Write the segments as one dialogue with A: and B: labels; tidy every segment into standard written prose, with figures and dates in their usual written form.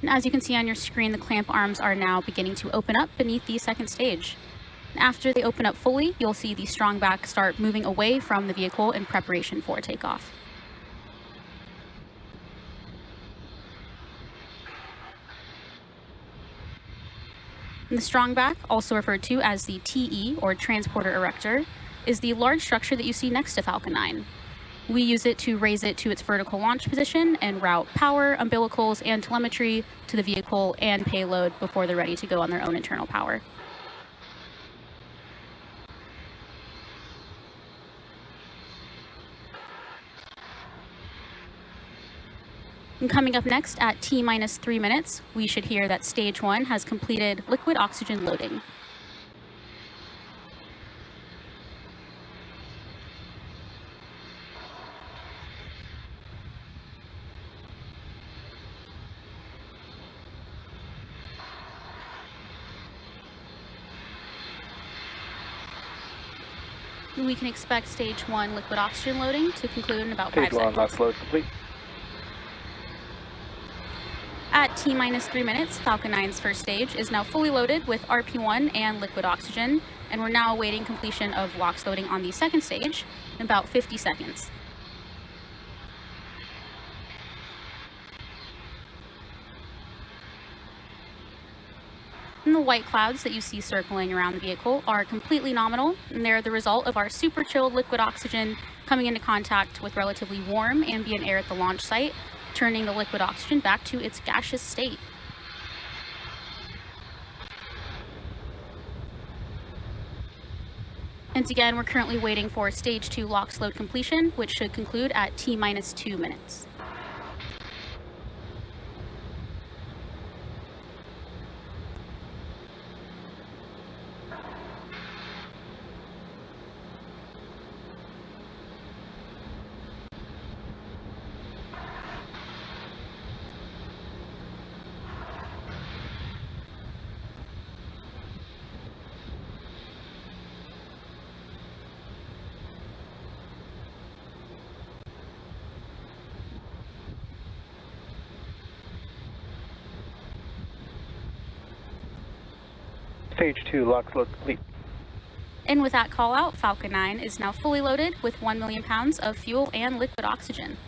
A: And as you can see on your screen, the clamp arms are now beginning to open up beneath the second stage. And after they open up fully, you'll see the strong back start moving away from the vehicle in preparation for takeoff. And the strong back, also referred to as the TE, or transporter erector, is the large structure that you see next to Falcon 9. We use it to raise it to its vertical launch position and route power, umbilicals, and telemetry to the vehicle and payload before they're ready to go on their own internal power. And coming up next at T-minus 3 minutes, we should hear that Stage 1 has completed liquid oxygen loading. We can expect Stage 1 liquid oxygen loading to conclude in about 5 seconds.
B: Stage 1 LOX load complete.
A: At T-minus 3 minutes, Falcon 9's first stage is now fully loaded with RP1 and liquid oxygen, and we're now awaiting completion of LOX loading on the second stage in about 50 seconds. And the white clouds that you see circling around the vehicle are completely nominal, and they're the result of our super chilled liquid oxygen coming into contact with relatively warm ambient air at the launch site, turning the liquid oxygen back to its gaseous state. And again, we're currently waiting for Stage 2 LOX load completion, which should conclude at T-minus 2 minutes.
B: Stage 2 LOX load complete.
A: And with that call out, Falcon 9 is now fully loaded with 1 million pounds of fuel and liquid oxygen.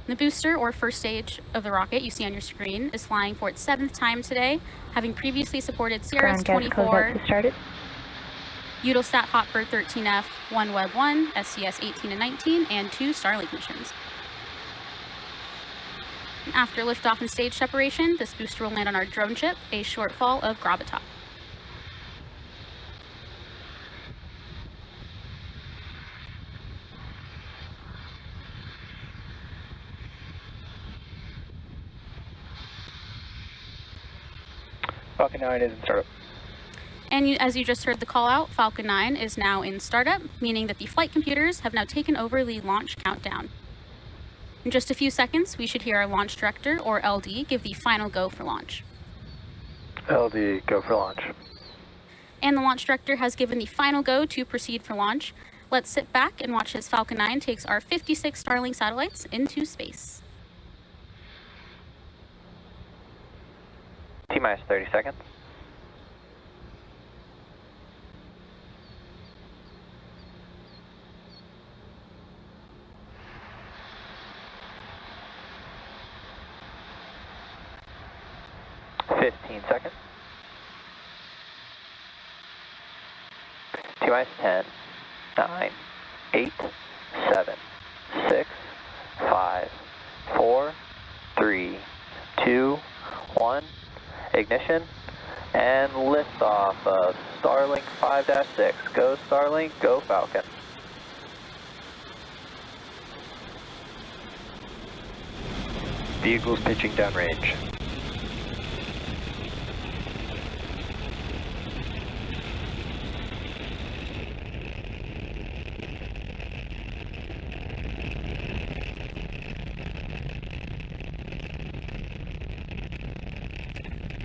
A: The booster, or first stage of the rocket you see on your screen, is flying for its 7th time today, having previously supported CRS-24, Eutelsat HOTBIRD 13F, OneWeb 1, SES-18 and 19, and 2 Starlink missions. After liftoff and stage separation, this booster will land on our drone ship, A Shortfall of Gravitas.
B: Falcon 9 is in startup.
A: And as you just heard the call out, Falcon 9 is now in startup, meaning that the flight computers have now taken over the launch countdown. In just a few seconds, we should hear our launch director, or LD, give the final go for launch.
B: LD, go for launch.
A: And the launch director has given the final go to proceed for launch. Let's sit back and watch as Falcon 9 takes our 56 Starlink satellites into space.
B: T-minus 30 seconds. Seconds. T-minus 10, 9, 8, 7, 6, 5, 4, 3, 2, 1. Ignition and liftoff of Starlink 5-6. Go Starlink, go Falcon. Vehicles pitching downrange.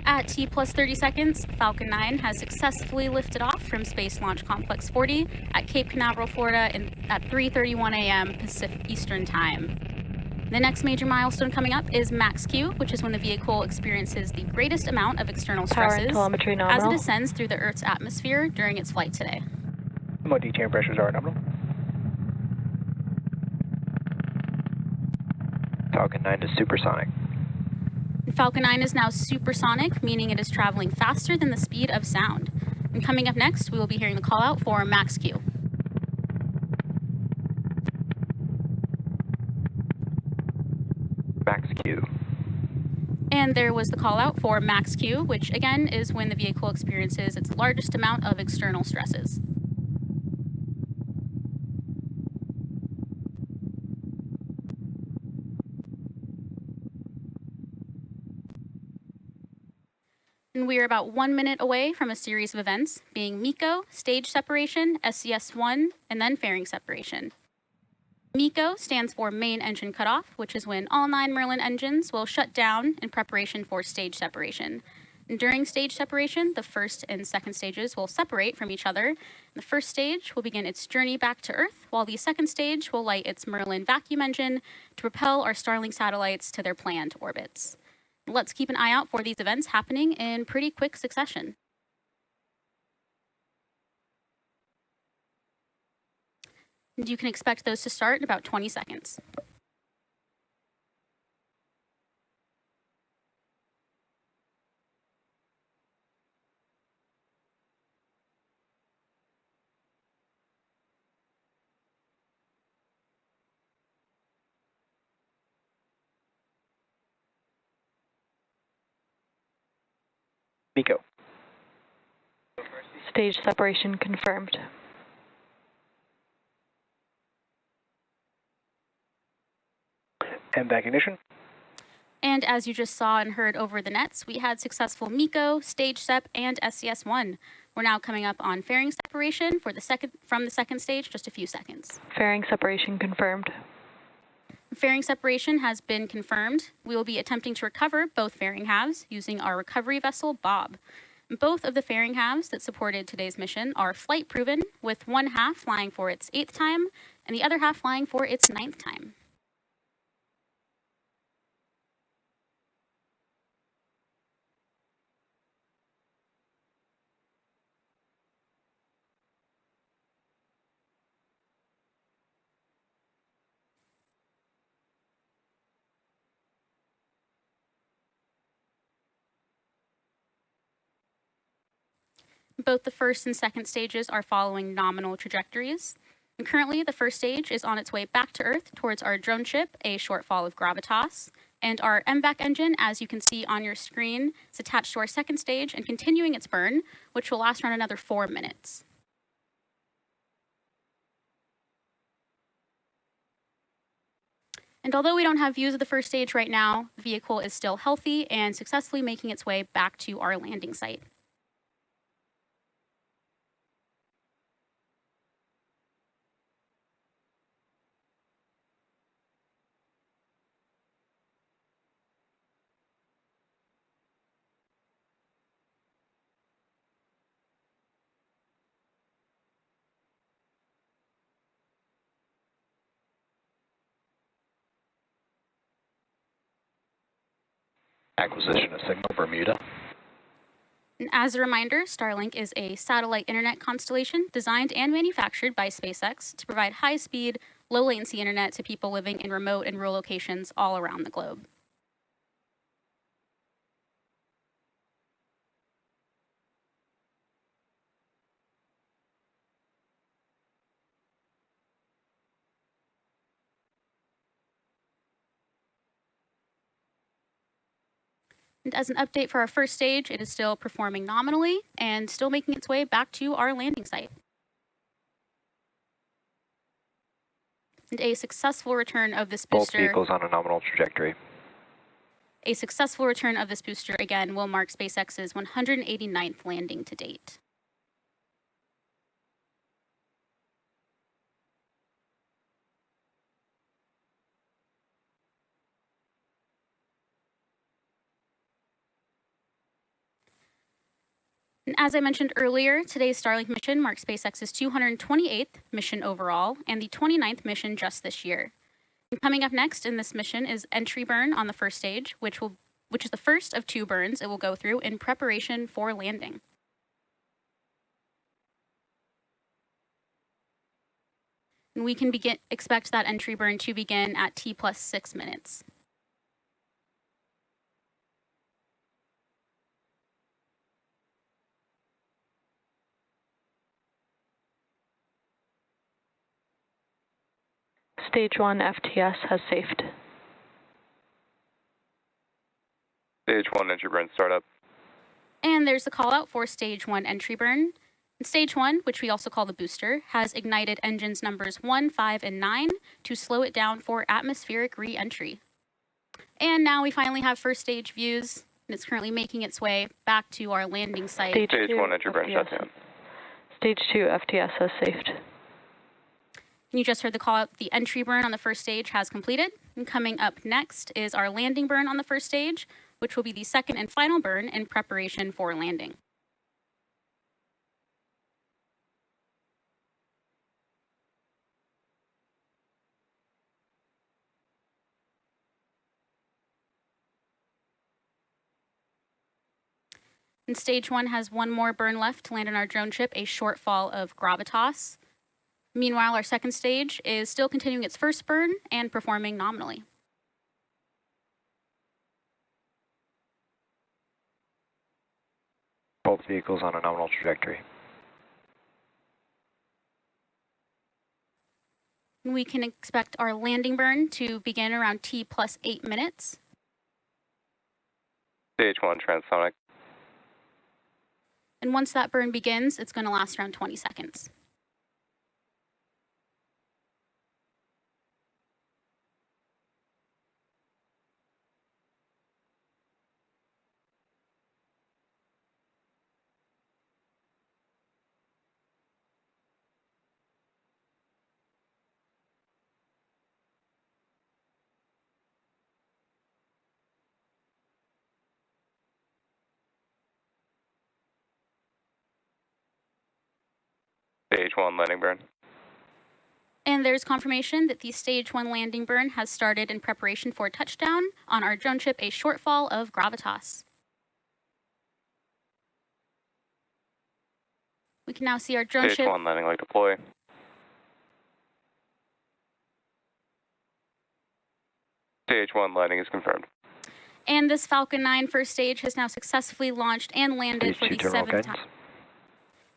A: At T plus 30 seconds, Falcon 9 has successfully lifted off from Space Launch Complex 40 at Cape Canaveral, Florida at 3:31 a.m. Pacific Eastern Time. The next major milestone coming up is max Q, which is when the vehicle experiences the greatest amount of external stresses
C: telemetry nominal.
A: as it descends through the Earth's atmosphere during its flight today.
D: MOD chamber pressures are nominal.
B: Falcon 9 is supersonic.
A: Falcon 9 is now supersonic, meaning it is traveling faster than the speed of sound. And coming up next, we will be hearing the call out for max Q.
B: Max Q.
A: And there was the call out for max Q, which again is when the vehicle experiences its largest amount of external stresses. And we are about 1 minute away from a series of events, being MECO, stage separation, SES-1, and then fairing separation. MECO stands for main engine cutoff, which is when all 9 Merlin engines will shut down in preparation for stage separation. And during stage separation, the first and second stages will separate from each other. The first stage will begin its journey back to Earth, while the second stage will light its Merlin vacuum engine to propel our Starlink satellites to their planned orbits. Let's keep an eye out for these events happening in pretty quick succession. And you can expect those to start in about 20 seconds.
D: MECO.
C: Stage separation confirmed.
D: And back ignition.
A: And as you just saw and heard over the nets, we had successful MECO, stage sep, and SES-1. We're now coming up on fairing separation for from the second stage, just a few seconds.
C: Fairing separation confirmed.
A: Fairing separation has been confirmed. We will be attempting to recover both fairing halves using our recovery vessel, Bob. Both of the fairing halves that supported today's mission are flight proven, with one half flying for its 8th time and the other half flying for its 9th time. Both the first and second stages are following nominal trajectories. And currently, the first stage is on its way back to Earth towards our drone ship, A Shortfall of Gravitas. And our MVAC engine, as you can see on your screen, is attached to our second stage and continuing its burn, which will last around another 4 minutes. And although we don't have views of the first stage right now, the vehicle is still healthy and successfully making its way back to our landing site.
B: Acquisition of signal Bermuda.
A: And as a reminder, Starlink is a satellite internet constellation designed and manufactured by SpaceX to provide high-speed, low-latency internet to people living in remote and rural locations all around the globe. And as an update for our first stage, it is still performing nominally and still making its way back to our landing site. And a successful return of this
B: Both
A: booster.
B: vehicles on a nominal trajectory.
A: A successful return of this booster again will mark SpaceX's 189th landing to date. And as I mentioned earlier, today's Starlink mission marks SpaceX's 228th mission overall and the 29th mission just this year. And Coming up next in this mission is entry burn on the first stage, which is the first of 2 burns it will go through in preparation for landing. And we can expect that entry burn to begin at T plus 6 minutes.
C: Stage 1 FTS has safed.
E: Stage 1 entry burn startup.
A: And there's the call out for Stage 1 entry burn. And Stage 1, which we also call the booster, has ignited engines numbers 1, 5, and 9 to slow it down for atmospheric re-entry. And now we finally have first stage views, and it's currently making its way back to our landing site.
E: Stage 1 entry burn shut down.
C: Stage 2 FTS has safed.
A: And you just heard the call out, the entry burn on the first stage has completed. And coming up next is our landing burn on the first stage, which will be the second and final burn in preparation for landing. And Stage 1 has one more burn left to land on our drone ship, A Shortfall of Gravitas. Meanwhile, our second stage is still continuing its first burn and performing nominally.
B: Both vehicles on a nominal trajectory.
A: We can expect our landing burn to begin around T plus 8 minutes.
E: Stage 1 transonic.
A: And once that burn begins, it's going to last around 20 seconds.
E: Stage 1 landing burn.
A: And there's confirmation that the Stage 1 landing burn has started in preparation for touchdown on our drone ship, A Shortfall of Gravitas. We can now see our drone
E: Stage
A: ship.
E: 1 landing light deploy. Stage 1 landing is confirmed.
A: And this Falcon 9 first stage has now successfully launched and landed for the 7th time.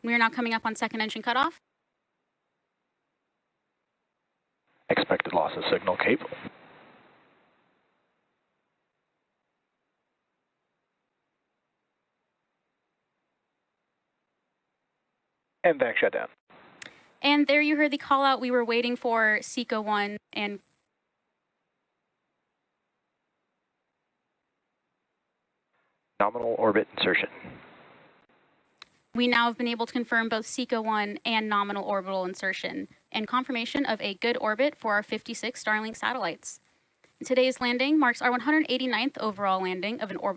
A: We are now coming up on second engine cutoff.
D: Expected loss of signal cable. And back shutdown.
A: And there you heard the call out. We were waiting for SECO 1 and
B: Nominal orbit insertion.
A: we now have been able to confirm both SECO 1 and nominal orbital insertion and confirmation of a good orbit for our 56 Starlink satellites. Today's landing marks our 189th overall landing of an orbital